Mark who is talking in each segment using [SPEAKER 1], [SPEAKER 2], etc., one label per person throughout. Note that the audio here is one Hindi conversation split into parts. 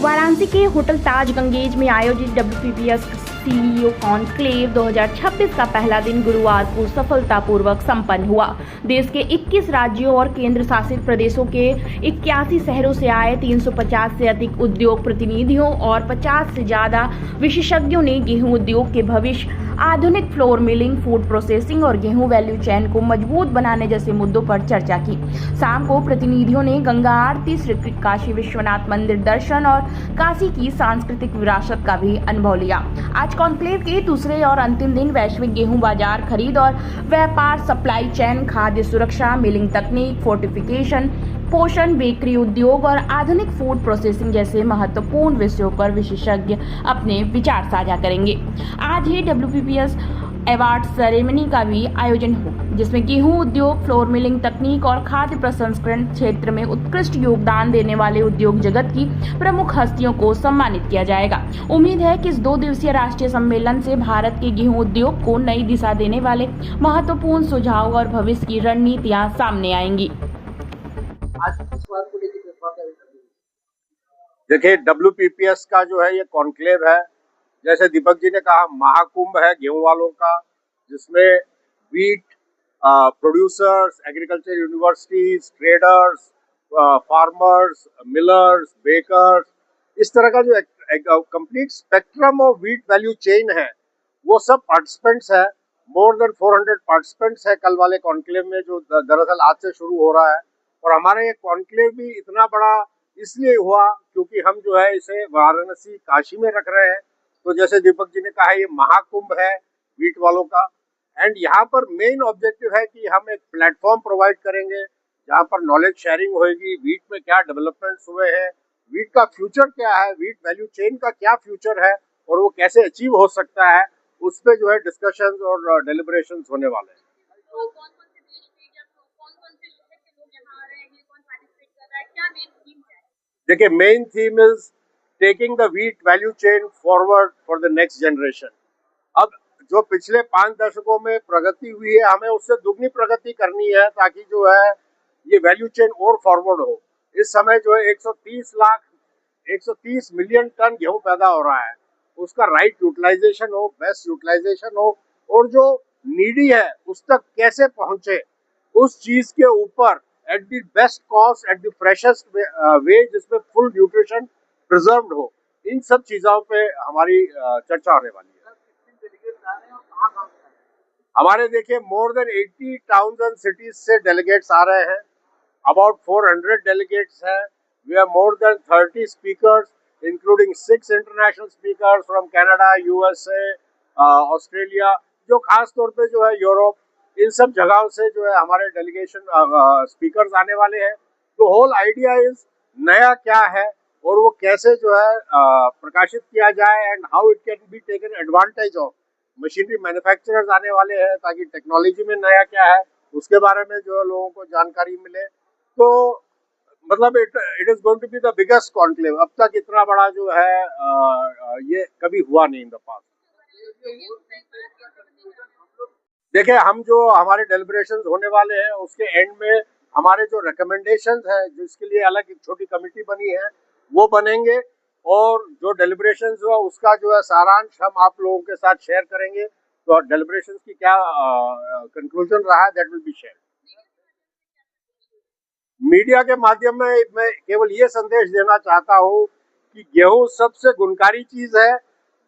[SPEAKER 1] वाराणसी के होटल ताज गंगेज में आयोजित WPPS CEO कॉन्क्लेव 2026 का पहला दिन गुरुवार को सफलतापूर्वक संपन्न हुआ। देश के 21 राज्यों और केंद्र शासित प्रदेशों के 81 शहरों से आए 350 से अधिक उद्योग प्रतिनिधियों और 50 से ज्यादा विशेषज्ञों ने गेहूं उद्योग के भविष्य, आधुनिक फ्लोर मिलिंग, फूड प्रोसेसिंग और गेहूं वैल्यू चेन को मजबूत बनाने जैसे मुद्दों पर चर्चा की। शाम को प्रतिनिधियों ने गंगा आरती, श्री काशी विश्वनाथ मंदिर दर्शन और काशी की सांस्कृतिक विरासत का भी अनुभव लिया। आज कॉन्क्लेव के दूसरे और अंतिम दिन वैश्विक गेहूं बाजार, खरीद और व्यापार, सप्लाई चेन, खाद्य सुरक्षा, मिलिंग तकनीक, फोर्टिफिकेशन, पोषण, बेकरी उद्योग और आधुनिक फूड प्रोसेसिंग जैसे महत्वपूर्ण विषयों पर विशेषज्ञ अपने विचार साझा करेंगे। आज ही WPPS अवार्ड सेरेमनी का भी आयोजन हुआ, जिसमें गेहूं उद्योग, फ्लोर मिलिंग तकनीक और खाद्य प्रसंस्करण क्षेत्र में उत्कृष्ट योगदान देने वाले उद्योग जगत की प्रमुख हस्तियों को सम्मानित किया जाएगा। उम्मीद है कि इस 2 दिवसीय राष्ट्रीय सम्मेलन से भारत के गेहूं उद्योग को नई दिशा देने वाले महत्वपूर्ण सुझाव और भविष्य की रणनीतियां सामने आएंगी।
[SPEAKER 2] देखिए, WPPS का जो है ये कॉन्क्लेव है, जैसे दीपक जी ने कहा, महाकुंभ है गेहूं वालों का, जिसमें wheat producers, agriculture universities, traders, farmers, millers, bakers, इस तरह का जो complete spectrum of wheat value chain है, वो सब पार्टिसिपेंट्स है। मोर देन 400 पार्टिसिपेंट्स है कल वाले कॉन्क्लेव में, जो दरअसल आज से शुरू हो रहा है। और हमारा ये कॉन्क्लेव भी इतना बड़ा इसलिए हुआ क्योंकि हम जो है इसे वाराणसी, काशी में रख रहे हैं। तो जैसे दीपक जी ने कहा, ये महाकुंभ है वीट वालों का, एंड यहाँ पर मेन ऑब्जेक्टिव है कि हम एक प्लेटफॉर्म प्रोवाइड करेंगे जहाँ पर नॉलेज शेयरिंग होगी, वीट में क्या डेवलपमेंट्स हुए हैं, वीट का फ्यूचर क्या है, वीट वैल्यू चेन का क्या फ्यूचर है और वो कैसे अचीव हो सकता है, उस पे जो है डिस्कशंस और डेलिब्रेशंस होने वाले हैं। देखिए, main theme is taking the wheat value chain forward for the next generation. अब जो पिछले 5 दशकों में प्रगति हुई है, हमें उससे दुगनी प्रगति करनी है ताकि जो है ये वैल्यू चेन और फॉरवर्ड हो। इस समय जो है 130 मिलियन टन गेहूं पैदा हो रहा है, उसका राइट यूटिलाइजेशन हो, बेस्ट यूटिलाइजेशन हो, और जो नीडी है उस तक कैसे पहुंचे, उस चीज के ऊपर at the best cost, at the freshest way, जिसमें फुल न्यूट्रिशन प्रिजर्व्ड हो, इन सब चीजों पे हमारी चर्चा होने वाली है। हमारे देखिए more than 80 towns and cities से डेलीगेट्स आ रहे हैं। अबाउट 400 डेलीगेट्स हैं। We have more than 30 speakers including 6 international speakers from Canada, USA, Australia, जो खास तौर पे जो है यूरोप, इन सब जगहों से जो है हमारे डेलीगेशन स्पीकर्स आने वाले हैं। तो होल आइडिया इज नया क्या है और वो कैसे जो है प्रकाशित किया जाए, and how it can be taken advantage of. Machinery manufacturers आने वाले हैं ताकि टेक्नोलॉजी में नया क्या है उसके बारे में जो है लोगों को जानकारी मिले। तो मतलब it is going to be the biggest conclave. अब तक इतना बड़ा जो है ये कभी हुआ नहीं इन द पास्ट। देखिए, हम जो हमारे डेलिब्रेशंस होने वाले हैं उसके एंड में हमारे जो रिकमेंडेशंस है, जिसके लिए अलग एक छोटी कमेटी बनी है, वो बनेंगे, और जो डेलिब्रेशंस हुआ उसका जो है सारांश हम आप लोगों के साथ शेयर करेंगे। तो डेलिब्रेशंस की क्या कंक्लूजन रहा है, that will be share. Media के माध्यम में मैं केवल ये संदेश देना चाहता हूँ कि गेहूं सबसे गुणकारी चीज है,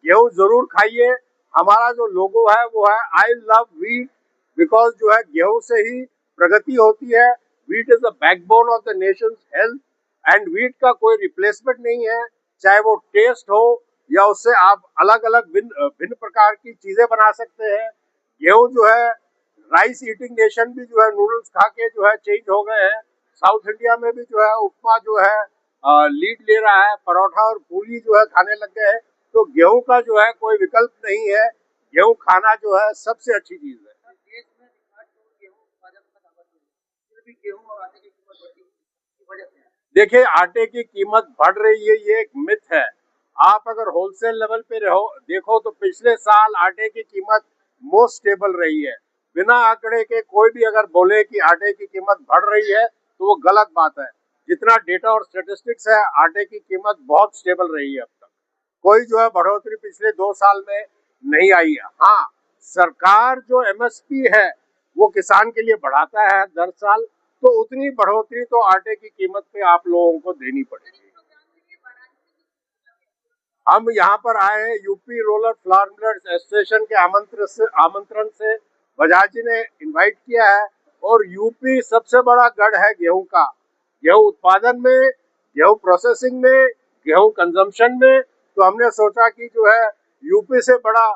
[SPEAKER 2] गेहूं जरूर खाइए। हमारा जो लोगो है वो है आई लव वीट, बिकॉज जो है गेहूं से ही प्रगति होती है। Wheat is the backbone of the Nations health, and wheat का कोई रिप्लेसमेंट नहीं है, चाहे वो टेस्ट हो या उससे आप अलग अलग भिन्न प्रकार की चीजें बना सकते हैं। गेहूं जो है, राइस ईटिंग नेशन भी जो है नूडल्स खा के जो है चेंज हो गए हैं। साउथ इंडिया में भी जो है उपमा जो है लीड ले रहा है, परोठा और पूरी जो है खाने लग गए हैं। तो गेहूं का जो है कोई विकल्प नहीं है, गेहूं खाना जो है सबसे अच्छी चीज है। देखिए, आटे की कीमत बढ़ रही है, ये एक मिथ है। आप अगर होलसेल लेवल पे देखो तो पिछले साल आटे की कीमत मोस्ट स्टेबल रही है। बिना आंकड़े के कोई भी अगर बोले कि आटे की कीमत बढ़ रही है तो वो गलत बात है। जितना डेटा और स्टेटिस्टिक्स है, आटे की कीमत बहुत स्टेबल रही है अब तक। कोई जो है बढ़ोतरी पिछले 2 साल में नहीं आई है। हाँ, सरकार जो एमएसपी है वो किसान के लिए बढ़ाता है दर साल, तो उतनी बढ़ोतरी तो आटे की कीमत पे आप लोगों को देनी पड़ेगी। हम यहाँ पर आए हैं UP rural flower millers association के आमंत्रण से बजाज जी ने इनवाइट किया है। और यूपी सबसे बड़ा गढ़ है गेहूं का, गेहूं उत्पादन में, गेहूं प्रोसेसिंग में, गेहूं कंजम्पशन में। तो हमने सोचा कि जो है यूपी से बड़ा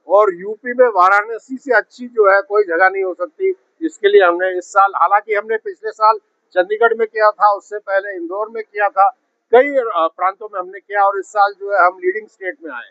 [SPEAKER 2] और यूपी में वाराणसी से अच्छी जो है कोई जगह नहीं हो सकती। इसके लिए हमने इस साल, हालांकि हमने पिछले साल चंडीगढ़ में किया था, उससे पहले इंदौर में किया था, कई प्रांतों में हमने किया, और इस साल जो है हम लीडिंग स्टेट में आए।